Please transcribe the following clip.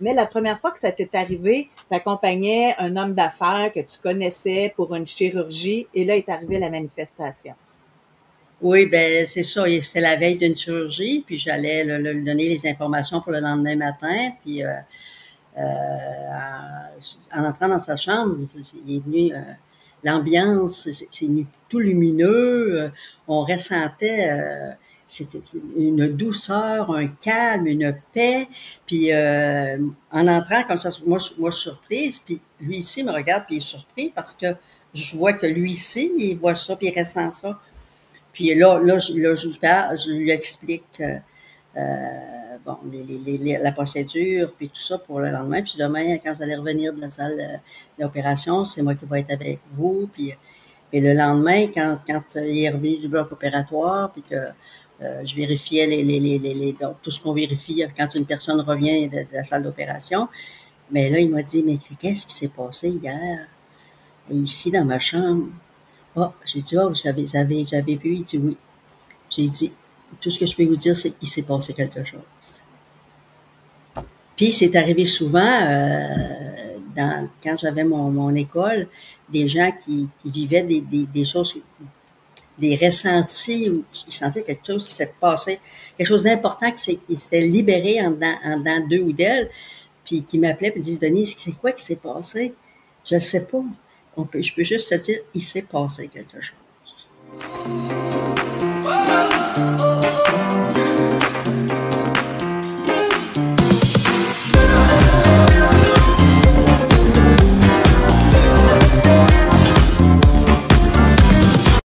Mais la première fois que ça t'est arrivé, tu accompagnais un homme d'affaires que tu connaissais pour une chirurgie et là est arrivée la manifestation. Oui, ben c'est ça. C'était la veille d'une chirurgie, puis j'allais lui donner les informations pour le lendemain matin. Puis en entrant dans sa chambre, il est venu l'ambiance, c'est venu tout lumineux. On ressentait c'était une douceur, un calme, une paix. Puis en entrant comme ça, moi je suis surprise, puis lui ici me regarde, puis il est surpris parce que je vois que lui ici, il voit ça, puis il ressent ça. Puis je lui explique bon, la procédure, puis tout ça pour le lendemain. Puis demain, quand vous allez revenir de la salle d'opération, c'est moi qui vais être avec vous. Puis et le lendemain, quand il est revenu du bloc opératoire, puis que je vérifiais donc, tout ce qu'on vérifie quand une personne revient de la salle d'opération, mais là, il m'a dit, mais qu'est-ce qui s'est passé hier? Et ici, dans ma chambre. Ah, j'ai dit, ah, vous avez vu? Il dit oui. J'ai dit, tout ce que je peux vous dire, c'est qu'il s'est passé quelque chose. Puis c'est arrivé souvent, quand j'avais mon école, des gens qui vivaient des choses, des ressentis où ils sentaient quelque chose qui s'est passé, quelque chose d'important qui s'est libéré en dedans d'eux ou d'elles, puis qui m'appelaient et disent, Denise, c'est quoi qui s'est passé? Je ne sais pas. Je peux juste se dire, il s'est passé quelque chose.